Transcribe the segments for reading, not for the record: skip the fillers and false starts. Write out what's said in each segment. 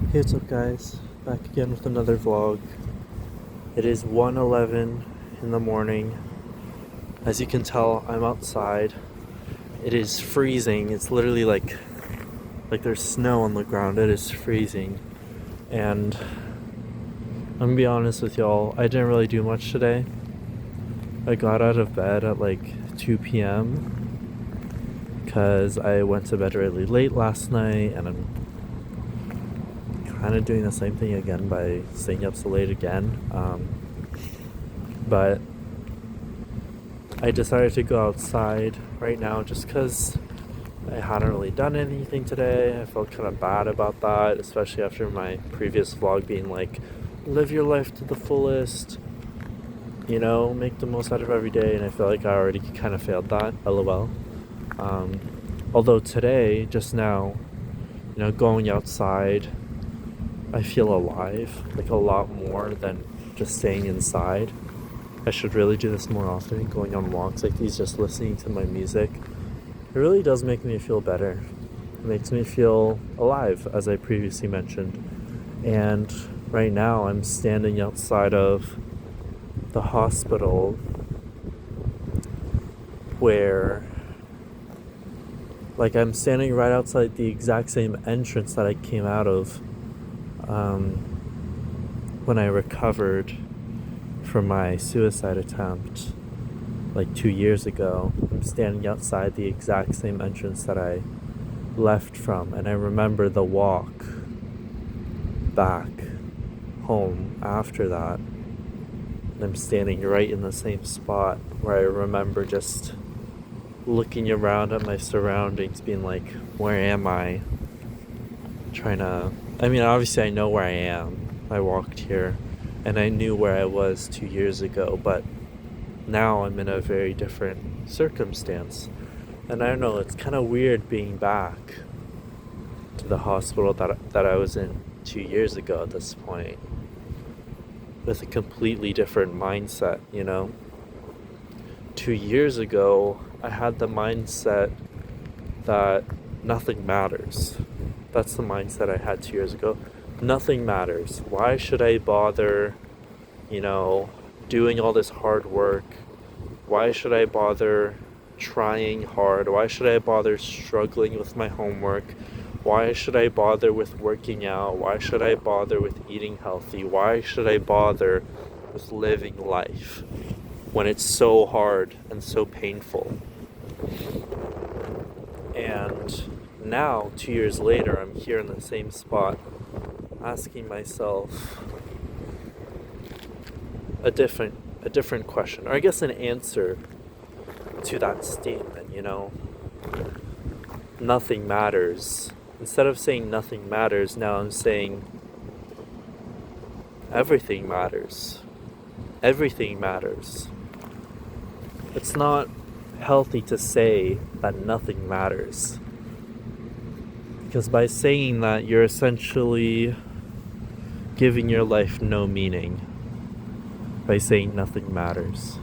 Hey, what's up, guys? Back again with another vlog. It is 1:11 in the morning. As you can tell, I'm outside. It is freezing. It's literally like there's snow on the ground. It is freezing. And I'm gonna be honest with y'all, I didn't really do much today. I got out of bed at like 2 p.m. because I went to bed really late last night, and I'm kind of doing the same thing again by staying up so late again. But I decided to go outside right now just because I hadn't really done anything today. I felt kind of bad about that, especially after my previous vlog being like, live your life to the fullest, make the most out of every day. And I feel like I already kind of failed that, lol. Although today, just now, going outside, I feel alive, like a lot more than just staying inside. I should really do this more often, going on walks like these, just listening to my music. It really does make me feel better. It makes me feel alive, as I previously mentioned. And right now I'm standing outside of the hospital where, I'm standing right outside the exact same entrance that I came out of when I recovered from my suicide attempt like 2 years ago. I'm standing outside the exact same entrance that I left from, and I remember the walk back home after that. And I'm standing right in the same spot where I remember just looking around at my surroundings, being like, where am I? Obviously I know where I am. I walked here and I knew where I was 2 years ago, but now I'm in a very different circumstance. And I don't know, it's kind of weird being back to the hospital that I was in 2 years ago at this point, with a completely different mindset, 2 years ago, I had the mindset that nothing matters. That's the mindset I had 2 years ago. Nothing matters. Why should I bother, doing all this hard work? Why should I bother trying hard? Why should I bother struggling with my homework? Why should I bother with working out? Why should I bother with eating healthy? Why should I bother with living life when it's so hard and so painful? And now, 2 years later, I'm here in the same spot, asking myself a different question, or I guess an answer to that statement, nothing matters. Instead of saying nothing matters, now I'm saying everything matters. Everything matters. It's not healthy to say that nothing matters, because by saying that, you're essentially giving your life no meaning by saying nothing matters.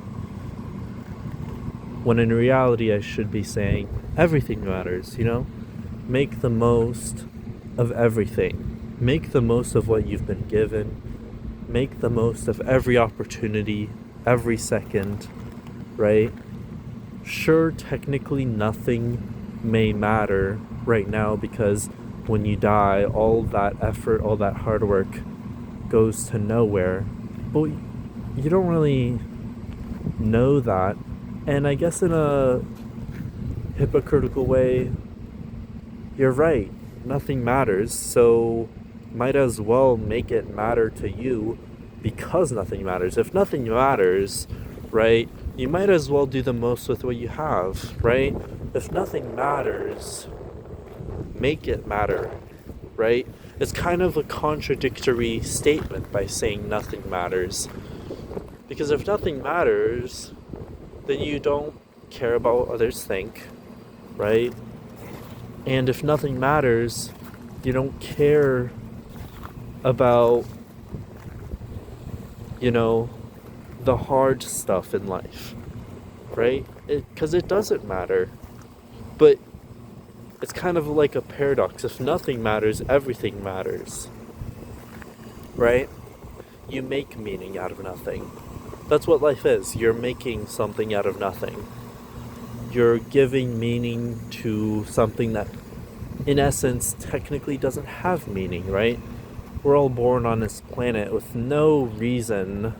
When in reality, I should be saying everything matters, Make the most of everything. Make the most of what you've been given. Make the most of every opportunity, every second, right? Sure, technically nothing may matter right now, because when you die, all that effort, all that hard work goes to nowhere. But you don't really know that. And I guess in a hypocritical way, you're right. Nothing matters, so might as well make it matter to you, because nothing matters. If nothing matters, right, you might as well do the most with what you have, right? If nothing matters, make it matter, right? It's kind of a contradictory statement by saying nothing matters. Because if nothing matters, then you don't care about what others think, right? And if nothing matters, you don't care about, the hard stuff in life, right? Because it doesn't matter. But it's kind of like a paradox. If nothing matters, everything matters. right? You make meaning out of nothing. That's what life is. You're making something out of nothing. You're giving meaning to something that, in essence, technically doesn't have meaning, right? We're all born on this planet with no reason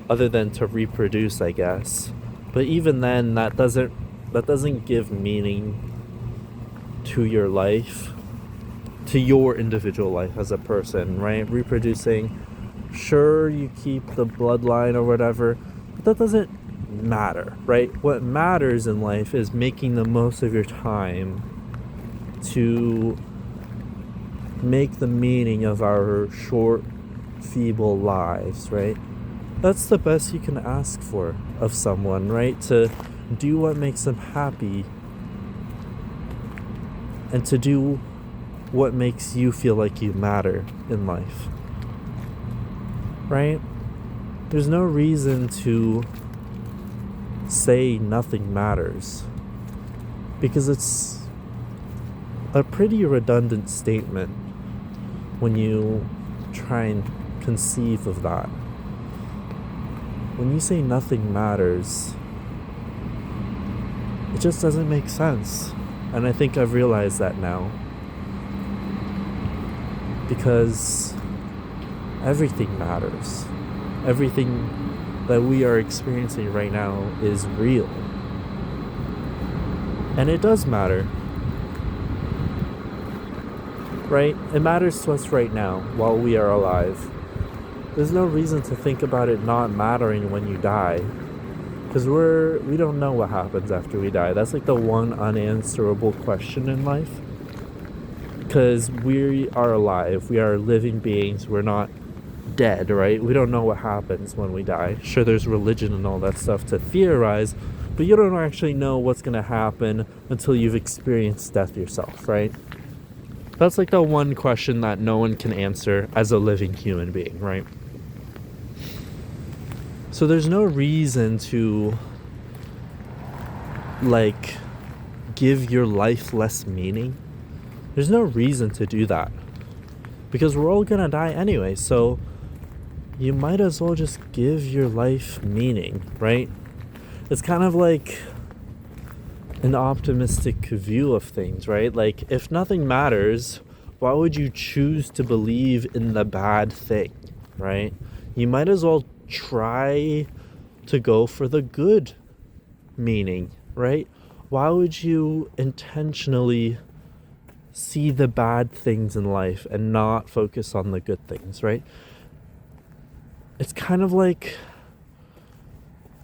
other than to reproduce, I guess. But even then, that doesn't give meaning to your life, to your individual life as a person, right? Reproducing, sure, you keep the bloodline or whatever, but that doesn't matter, right? What matters in life is making the most of your time to make the meaning of our short, feeble lives, right? That's the best you can ask for of someone, right? To do what makes them happy and to do what makes you feel like you matter in life, right? There's no reason to say nothing matters because it's a pretty redundant statement when you try and conceive of that. When you say nothing matters, it just doesn't make sense. And I think I've realized that now. Because everything matters. Everything that we are experiencing right now is real. And it does matter. Right? It matters to us right now while we are alive. There's no reason to think about it not mattering when you die. Because we don't know what happens after we die. That's like the one unanswerable question in life. Because we are alive. We are living beings. We're not dead, right? We don't know what happens when we die. Sure, there's religion and all that stuff to theorize, but you don't actually know what's going to happen until you've experienced death yourself, right? That's like the one question that no one can answer as a living human being, right? So there's no reason to, like, give your life less meaning. There's no reason to do that. Because we're all gonna die anyway, so you might as well just give your life meaning, right? It's kind of like an optimistic view of things, right? Like, if nothing matters, why would you choose to believe in the bad thing, right? You might as well try to go for the good meaning, right? Why would you intentionally see the bad things in life and not focus on the good things, right? It's kind of like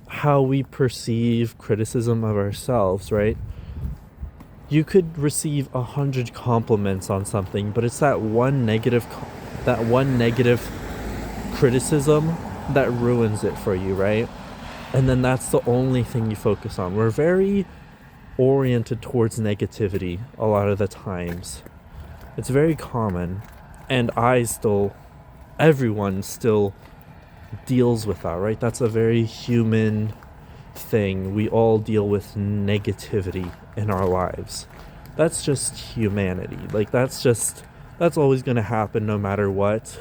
how we perceive criticism of ourselves, right? You could receive 100 compliments on something, but it's that one negative criticism that ruins it for you, right? And then that's the only thing you focus on. We're very oriented towards negativity a lot of the times. It's very common, and everyone still deals with that, right? That's a very human thing. We all deal with negativity in our lives. That's just humanity. Like, that's always going to happen no matter what.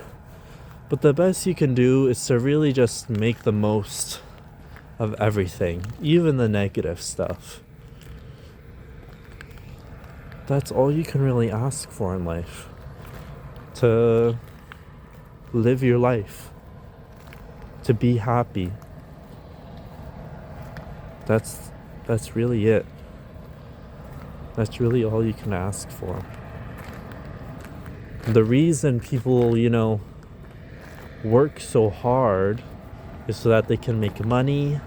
But the best you can do is to really just make the most of everything, even the negative stuff. That's all you can really ask for in life. To live your life. To be happy. That's really it. That's really all you can ask for. The reason people, work so hard is so that they can make money,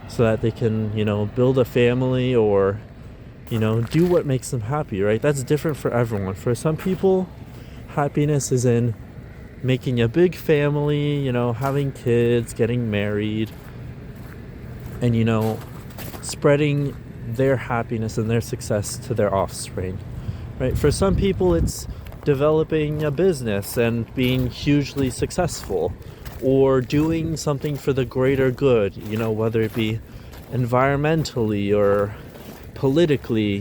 so that they can, build a family or, do what makes them happy, right? That's different for everyone. For some people, happiness is in making a big family, having kids, getting married, and, spreading their happiness and their success to their offspring, right? For some people, it's developing a business and being hugely successful, or doing something for the greater good, whether it be environmentally or politically,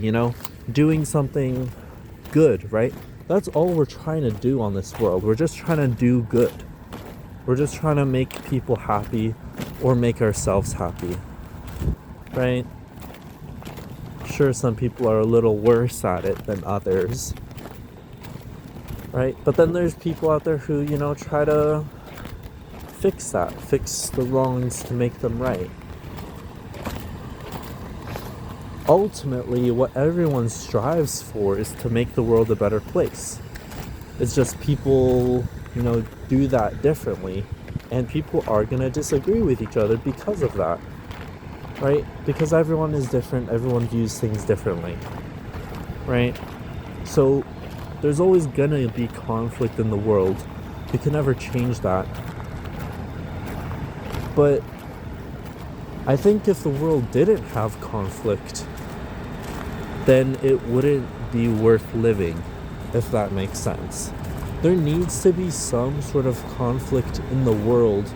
doing something good, right? That's all we're trying to do on this world. We're just trying to do good. We're just trying to make people happy or make ourselves happy, right? Sure, some people are a little worse at it than others, right? But then there's people out there who, try to fix the wrongs to make them right. Ultimately, what everyone strives for is to make the world a better place. It's just people, do that differently, and people are going to disagree with each other because of that, right? Because everyone is different, everyone views things differently, right? So there's always going to be conflict in the world. You can never change that. But I think if the world didn't have conflict, then it wouldn't be worth living, if that makes sense. There needs to be some sort of conflict in the world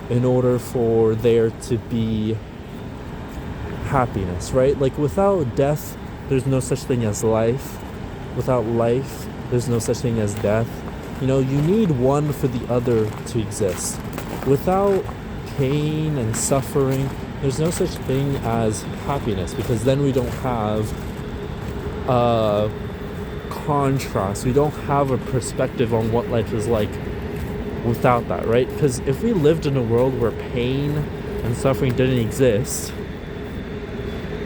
in order for there to be happiness, right? Like, without death, there's no such thing as life. Without life, there's no such thing as death. You need one for the other to exist. Without pain and suffering, there's no such thing as happiness, because then we don't have contrast. We don't have a perspective on what life is like without that, right? Because if we lived in a world where pain and suffering didn't exist,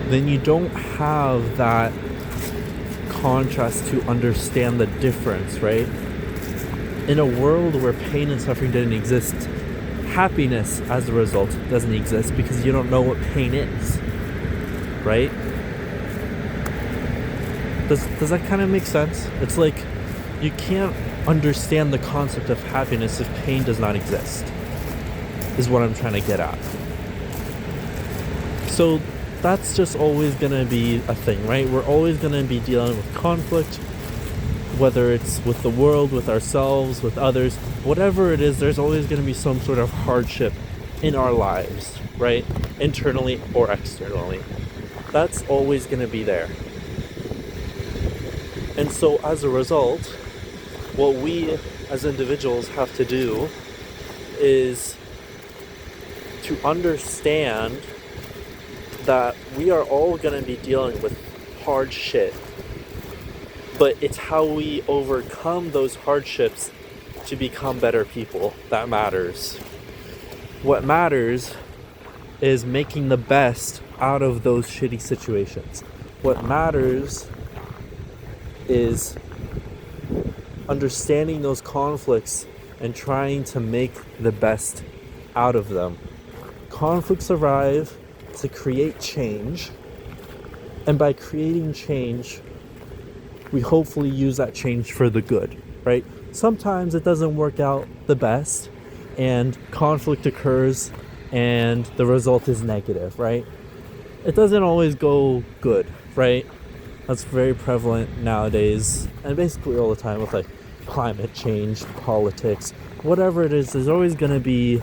then you don't have that contrast to understand the difference, right? In a world where pain and suffering didn't exist, happiness as a result doesn't exist, because you don't know what pain is, right? Does that kind of make sense? It's like you can't understand the concept of happiness if pain does not exist, is what I'm trying to get at. So that's just always going to be a thing, right? We're always going to be dealing with conflict, whether it's with the world, with ourselves, with others, whatever it is. There's always going to be some sort of hardship in our lives, right? Internally or externally. That's always going to be there. And so as a result, what we as individuals have to do is to understand that we are all going to be dealing with hard shit. But it's how we overcome those hardships to become better people that matters. What matters is making the best out of those shitty situations. What matters is understanding those conflicts and trying to make the best out of them. Conflicts arrive to create change, and by creating change, we hopefully use that change for the good, right? Sometimes it doesn't work out the best, and conflict occurs, and the result is negative, right? It doesn't always go good, right? That's very prevalent nowadays, and basically all the time with like climate change, politics, whatever it is, there's always going to be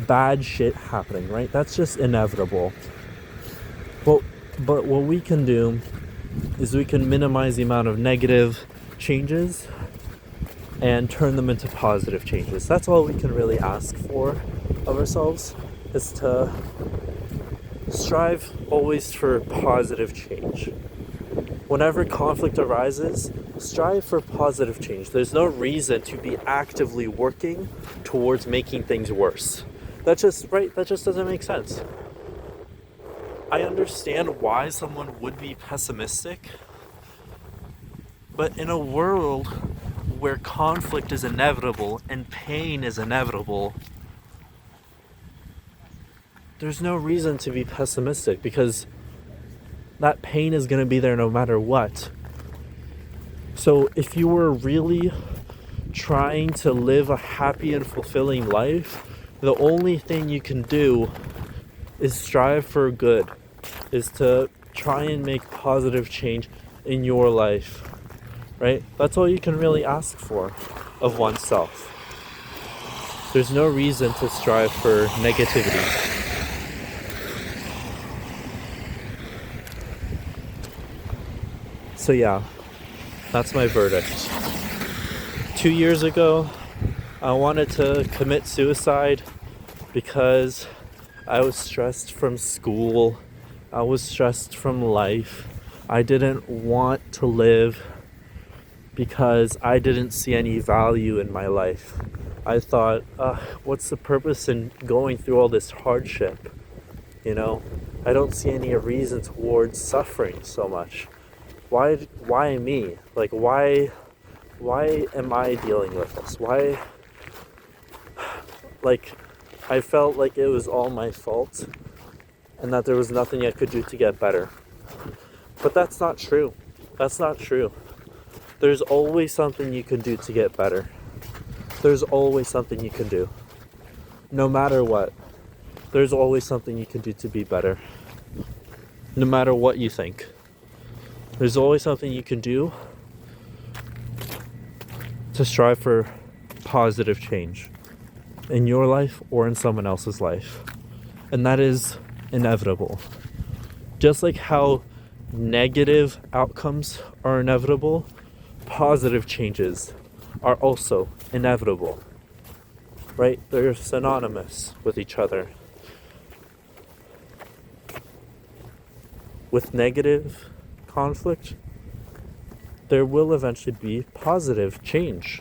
bad shit happening, right? That's just inevitable. But what we can do is we can minimize the amount of negative changes and turn them into positive changes. That's all we can really ask for of ourselves, is to strive always for positive change. Whenever conflict arises, strive for positive change. There's no reason to be actively working towards making things worse. That just doesn't make sense. I understand why someone would be pessimistic, but in a world where conflict is inevitable and pain is inevitable, there's no reason to be pessimistic, because that pain is going to be there no matter what. So if you were really trying to live a happy and fulfilling life, the only thing you can do is strive for good, is to try and make positive change in your life, right? That's all you can really ask for of oneself. There's no reason to strive for negativity. So yeah, That's my verdict. 2 years ago, I wanted to commit suicide because I was stressed from school. I was stressed from life. I didn't want to live because I didn't see any value in my life. I thought, what's the purpose in going through all this hardship? You know, I don't see any reason towards suffering so much. Why me? Like, why am I dealing with this? Why, like, I felt like it was all my fault and that there was nothing I could do to get better. But that's not true. That's not true. There's always something you can do to get better. There's always something you can do. No matter what, there's always something you can do to be better. No matter what you think. There's always something you can do to strive for positive change in your life or in someone else's life. And that is inevitable. Just like how negative outcomes are inevitable, positive changes are also inevitable. Right? They're synonymous with each other. With negative conflict, there will eventually be positive change.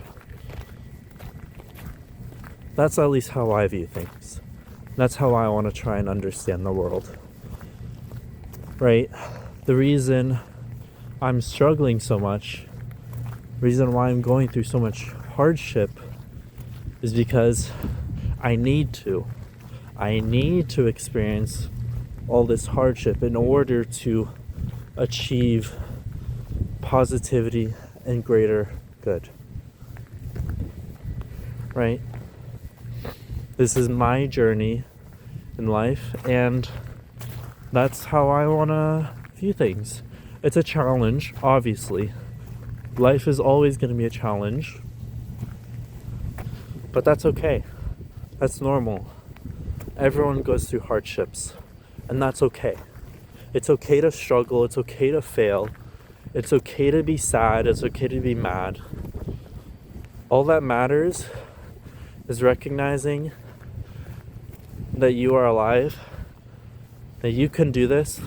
That's at least how I view things. That's how I want to try and understand the world. Right? The reason I'm struggling so much, reason why I'm going through so much hardship is because I need to experience all this hardship in order to achieve positivity and greater good. Right? This is my journey in life, and that's how I want to view things. It's a challenge, obviously. Life is always going to be a challenge. But that's okay. That's normal. Everyone goes through hardships, and that's okay. It's okay to struggle. It's okay to fail. It's okay to be sad. It's okay to be mad. All that matters is recognizing that you are alive, that you can do this,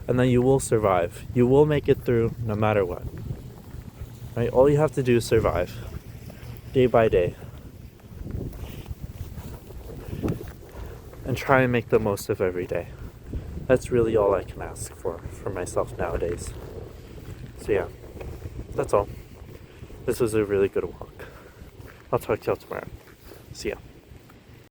and that you will survive. You will make it through no matter what. Right? All you have to do is survive, day by day, and try and make the most of every day. That's really all I can ask for myself nowadays. So yeah, that's all. This was a really good walk. I'll talk to y'all tomorrow. See ya.